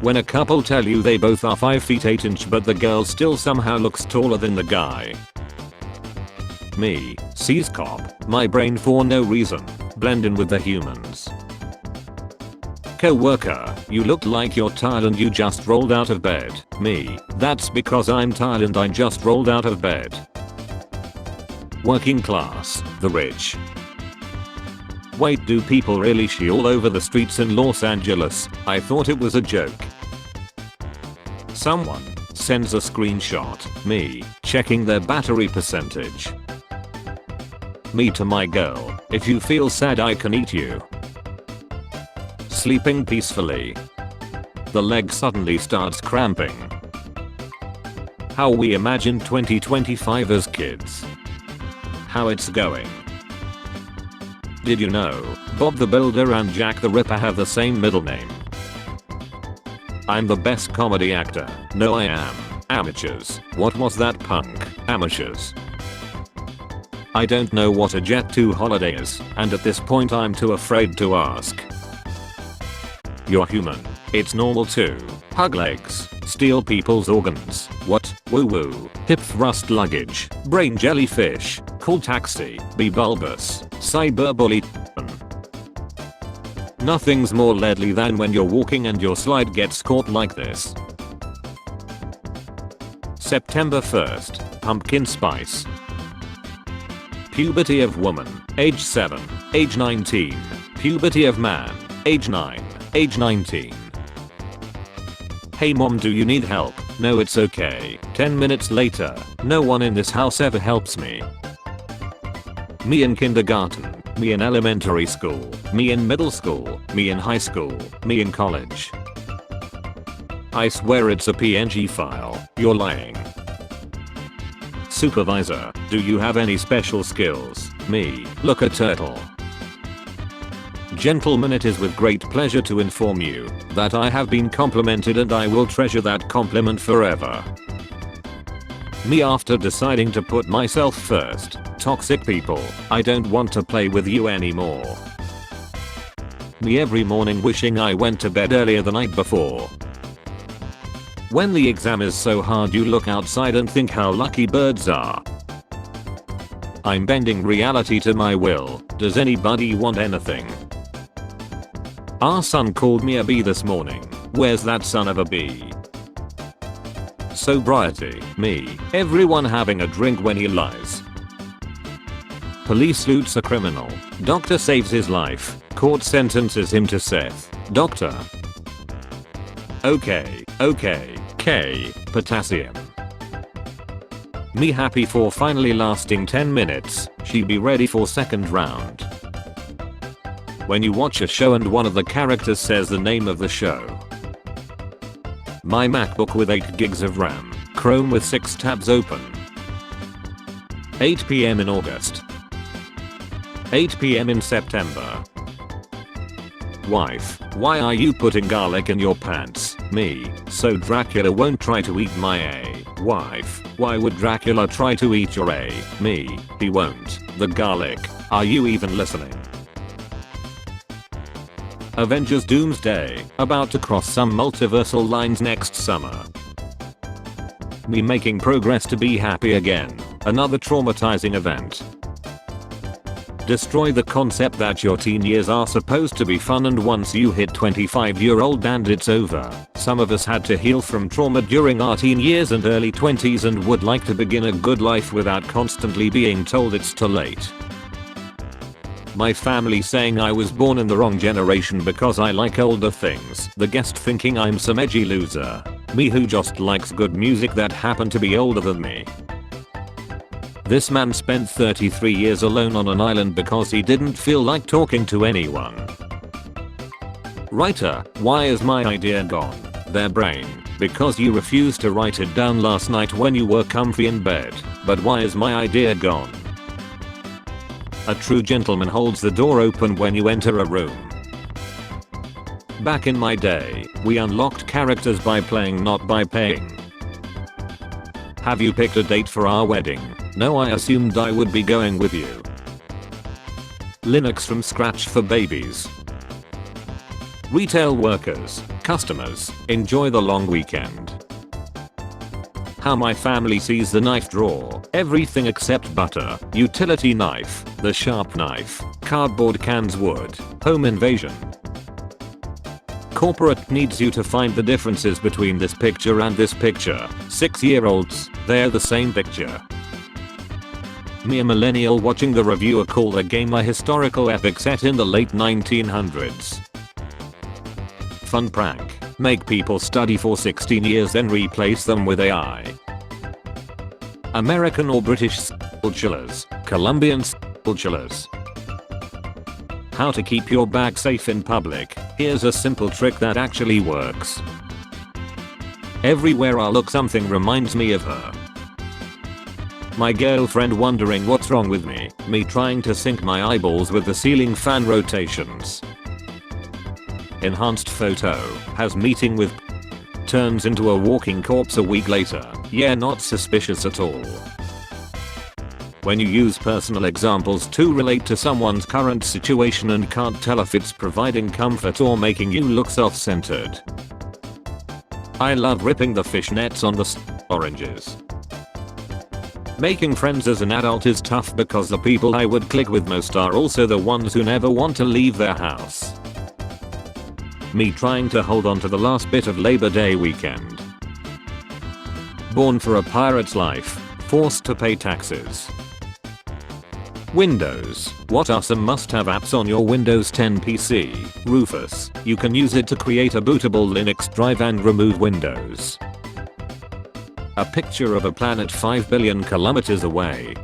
when a couple tell you they both are 5 feet 8 inches but the girl still somehow looks taller than the guy. Me, sees cop, my brain for no reason, blend in with the humans. Co-worker, you look like you're tired and you just rolled out of bed. Me, that's because I'm tired and I just rolled out of bed. Working class, the rich. Wait, do people really shit all over the streets in Los Angeles? I thought it was a joke. Someone sends a screenshot, me, checking their battery percentage. Me to my girl, if you feel sad I can eat you. Sleeping peacefully. The leg suddenly starts cramping. How we imagined 2025 as kids. How it's going. Did you know, Bob the Builder and Jack the Ripper have the same middle name? I'm the best comedy actor. No I am. Amateurs. What was that punk? Amateurs. I don't know what a Jet 2 holiday is, and at this point I'm too afraid to ask. You're human. It's normal to hug legs, steal people's organs. What? Woo woo. Hip thrust luggage. Brain jellyfish. Call taxi. Be bulbous. Cyberbully. Nothing's more deadly than when you're walking and your slide gets caught like this. September 1st. Pumpkin spice. Puberty of woman. Age 7. Age 19. Puberty of man. Age 9. Age 19. Hey mom, do you need help? No, it's okay. 10 minutes later. No one in this house ever helps me. Me in kindergarten. Me in elementary school. Me in middle school. Me in high school. Me in college. I swear it's a PNG file. You're lying. Supervisor, do you have any special skills? Me, look a turtle. Gentlemen, it is with great pleasure to inform you that I have been complimented and I will treasure that compliment forever. Me, after deciding to put myself first. Toxic people, I don't want to play with you anymore. Me, every morning wishing I went to bed earlier the night before. When the exam is so hard you look outside and think how lucky birds are. I'm bending reality to my will. Does anybody want anything? Our son called me a bee this morning. Where's that son of a bee? Sobriety. Me. Everyone having a drink when he lies. Police loots a criminal. Doctor saves his life. Court sentences him to Seth. Doctor. Okay. K. Potassium. Me happy for finally lasting 10 minutes. She be ready for second round. When you watch a show and one of the characters says the name of the show. My MacBook with 8 gigs of RAM. Chrome with 6 tabs open. 8 PM in August. 8 PM in September. Wife, why are you putting garlic in your pants? Me, so Dracula won't try to eat my A. Wife, why would Dracula try to eat your A? Me, he won't. The garlic. Are you even listening? Avengers Doomsday, about to cross some multiversal lines next summer. Me making progress to be happy again. Another traumatizing event. Destroy the concept that your teen years are supposed to be fun and once you hit 25-year-old and it's over. Some of us had to heal from trauma during our teen years and early 20s and would like to begin a good life without constantly being told it's too late. My family saying I was born in the wrong generation because I like older things. The guest thinking I'm some edgy loser. Me who just likes good music that happened to be older than me. This man spent 33 years alone on an island because he didn't feel like talking to anyone. Writer, why is my idea gone? Their brain, because you refused to write it down last night when you were comfy in bed. But why is my idea gone? A true gentleman holds the door open when you enter a room. Back in my day, we unlocked characters by playing, not by paying. Have you picked a date for our wedding? No, I assumed I would be going with you. Linux from scratch for babies. Retail workers, Customers, enjoy the long weekend. How my family sees the knife drawer, everything except butter, utility knife, the sharp knife, cardboard cans wood, home invasion. Corporate needs you to find the differences between this picture and this picture. 6-year-olds, they're the same picture. Me, a millennial watching the reviewer call the game a historical epic set in the late 1900s. Fun prank. Make people study for 16 years then replace them with AI. American or British serial killers, Colombian serial killers. How to keep your bag safe in public. Here's a simple trick that actually works. Everywhere I look something reminds me of her. My girlfriend wondering what's wrong with me, me trying to sync my eyeballs with the ceiling fan rotations. Enhanced photo, has meeting with turns into a walking corpse a week later, yeah, not suspicious at all. When you use personal examples to relate to someone's current situation and can't tell if it's providing comfort or making you look self-centered. I love ripping the fishnets on the oranges. Making friends as an adult is tough because the people I would click with most are also the ones who never want to leave their house. Me trying to hold on to the last bit of Labor Day weekend. Born for a pirate's life, forced to pay taxes. Windows. What are some must-have apps on your Windows 10 PC? Rufus. You can use it to create a bootable Linux drive and remove Windows. A picture of a planet 5 billion kilometers away.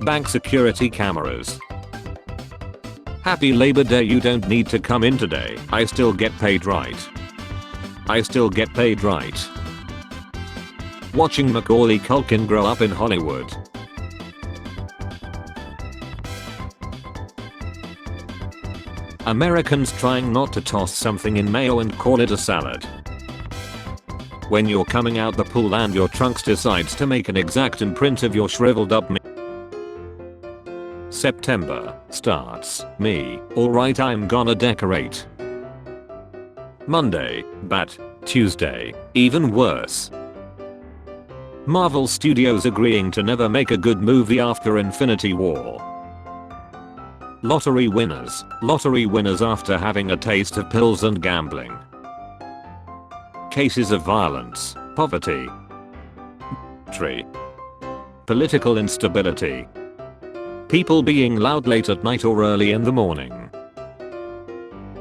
Bank security cameras. Happy Labor Day, you don't need to come in today, I still get paid right. I still get paid right. Watching Macaulay Culkin grow up in Hollywood. Americans trying not to toss something in mayo and call it a salad. When you're coming out the pool and your trunks decides to make an exact imprint of your shriveled up September starts. Me, alright, I'm gonna decorate. Monday, bat. Tuesday, even worse. Marvel Studios agreeing to never make a good movie after Infinity War. Lottery winners after having a taste of pills and gambling. Cases of violence, poverty, political instability. People being loud late at night or early in the morning.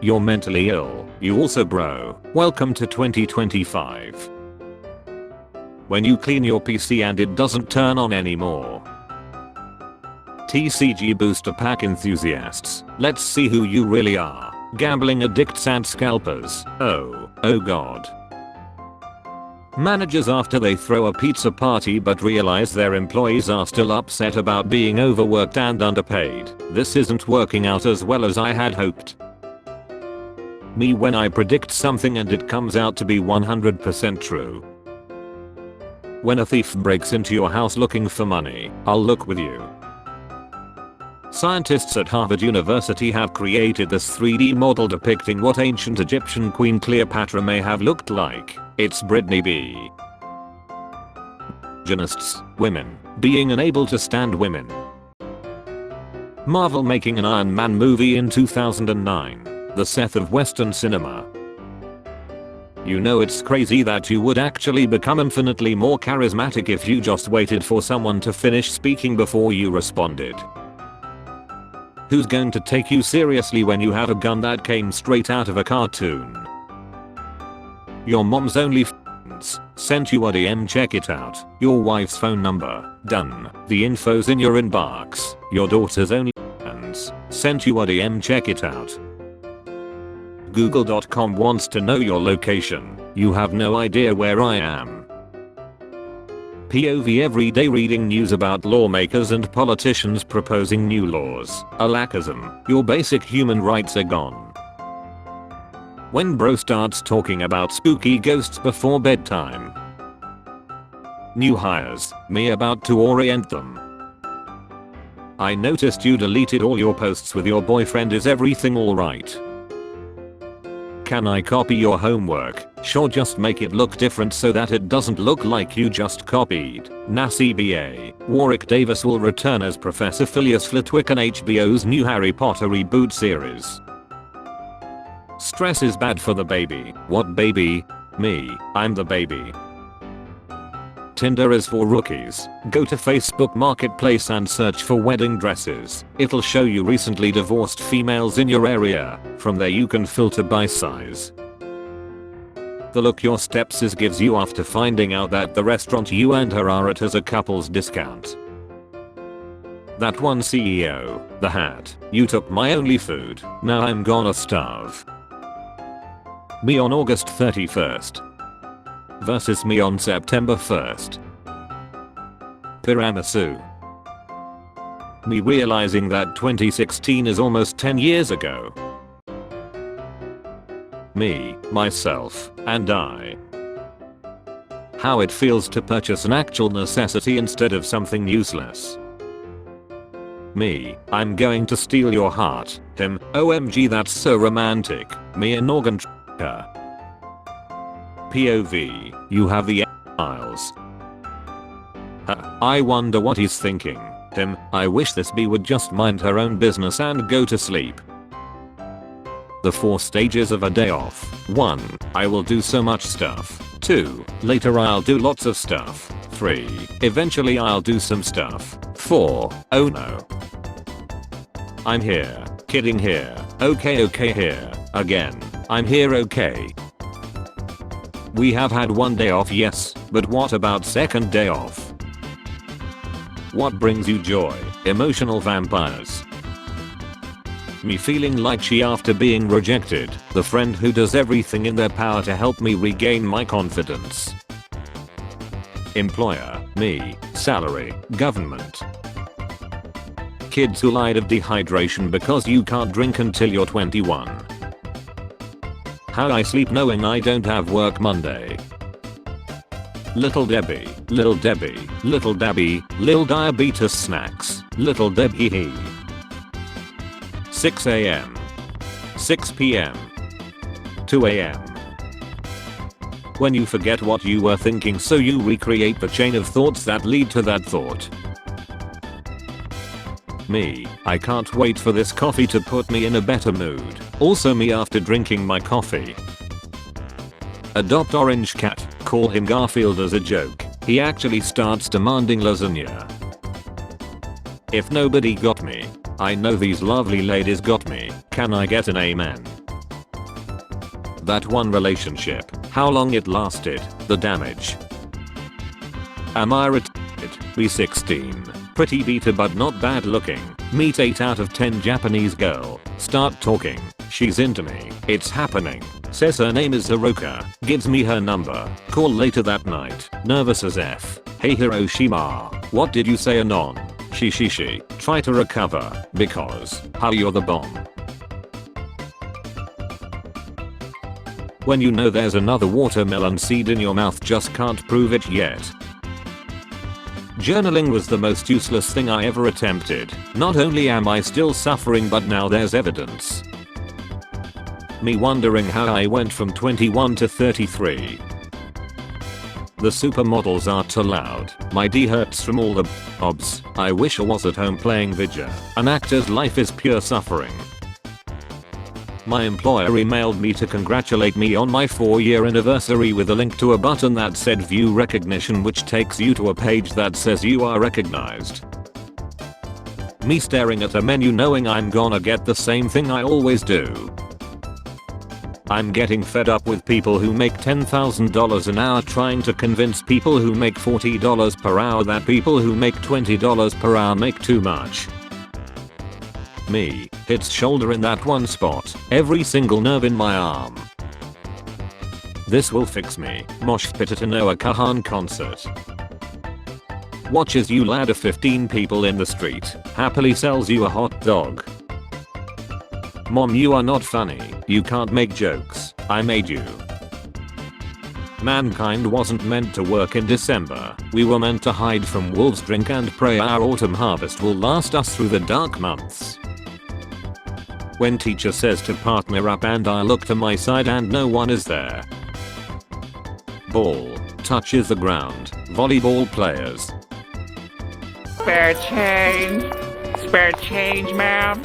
You're mentally ill, you also bro. Welcome to 2025. When you clean your PC and it doesn't turn on anymore. TCG booster pack enthusiasts, let's see who you really are. Gambling addicts and scalpers. Oh god. Managers after they throw a pizza party but realize their employees are still upset about being overworked and underpaid. This isn't working out as well as I had hoped. Me when I predict something and it comes out to be 100% true. When a thief breaks into your house looking for money, I'll look with you. Scientists at Harvard University have created this 3D model depicting what ancient Egyptian Queen Cleopatra may have looked like. It's Brittany B. Gymnasts, women, being unable to stand women. Marvel making an Iron Man movie in 2009, the Seth of Western cinema. You know it's crazy that you would actually become infinitely more charismatic if you just waited for someone to finish speaking before you responded. Who's going to take you seriously when you have a gun that came straight out of a cartoon? Your mom's only friends sent you a DM, check it out. Your wife's phone number, done. The info's in your inbox. Your daughter's only friends sent you a DM, check it out. Google.com wants to know your location. You have no idea where I am. POV everyday reading news about lawmakers and politicians proposing new laws. Alackism, your basic human rights are gone. When bro starts talking about spooky ghosts before bedtime. New hires, me about to orient them. I noticed you deleted all your posts with your boyfriend, is everything alright? Can I copy your homework? Sure, just make it look different so that it doesn't look like you just copied. NACBA. Warwick Davis will return as Professor Phileas Flitwick in HBO's new Harry Potter reboot series. Stress is bad for the baby. What baby? Me. I'm the baby. Tinder is for rookies. Go to Facebook Marketplace and search for wedding dresses. It'll show you recently divorced females in your area. From there you can filter by size. The look your stepsis gives you after finding out that the restaurant you and her are at has a couple's discount. That one CEO, the hat, you took my only food, now I'm gonna starve. Me on August 31st. Versus me on September 1st. Tiramisu. Me realizing that 2016 is almost 10 years ago. Me, myself, and I. How it feels to purchase an actual necessity instead of something useless. Me, I'm going to steal your heart. Him, OMG that's so romantic. Me an organ tracker. POV, you have the aisles. I wonder what he's thinking. Him, I wish this bee would just mind her own business and go to sleep. The 4 stages of a day off. 1. I will do so much stuff. 2. Later I'll do lots of stuff. 3. Eventually I'll do some stuff. 4. Oh no. I'm here. Kidding here. Okay here. Again. I'm here okay. We have had 1 day off, yes, but what about 2nd day off? What brings you joy? Emotional vampires. Me feeling like she after being rejected, the friend who does everything in their power to help me regain my confidence. Employer, me, salary, government. Kids who lied of dehydration because you can't drink until you're 21. How I sleep knowing I don't have work Monday. Little Debbie, Little Debbie, Little Debbie, Lil Diabetes Snacks, Little Debbie. 6 AM. 6 PM. 2 AM. When you forget what you were thinking so you recreate the chain of thoughts that lead to that thought. Me, I can't wait for this coffee to put me in a better mood. Also me after drinking my coffee. Adopt orange cat, call him Garfield as a joke. He actually starts demanding lasagna. If nobody got me, I know these lovely ladies got me. Can I get an amen? That one relationship, how long it lasted, the damage. Am I retarded? B16. Pretty beta but not bad looking. Meet 8 out of 10 Japanese girl. Start talking. She's into me. It's happening. Says her name is Haruka. Gives me her number. Call later that night. Nervous as F. Hey Hiroshima. What did you say anon? She. Try to recover. Because. How you're the bomb. When you know there's another watermelon seed in your mouth, just can't prove it yet. Journaling was the most useless thing I ever attempted. Not only am I still suffering, but now there's evidence. Me wondering how I went from 21 to 33. The supermodels are too loud. My D hurts from all the bobs. I wish I was at home playing Vidya. An actor's life is pure suffering. My employer emailed me to congratulate me on my 4-year anniversary with a link to a button that said view recognition, which takes you to a page that says you are recognized. Me staring at a menu knowing I'm gonna get the same thing I always do. I'm getting fed up with people who make $10,000 an hour trying to convince people who make $40 per hour that people who make $20 per hour make too much. Me, hits shoulder in that one spot, every single nerve in my arm. This will fix me. Mosh pit at a Noah Kahan concert. Watches you ladder 15 people in the street, happily sells you a hot dog. Mom, you are not funny, you can't make jokes, I made you. Mankind wasn't meant to work in December, we were meant to hide from wolves, drink and pray our autumn harvest will last us through the dark months. When teacher says to partner up and I look to my side and no one is there. Ball touches the ground. Volleyball players. Spare change. Spare change, ma'am.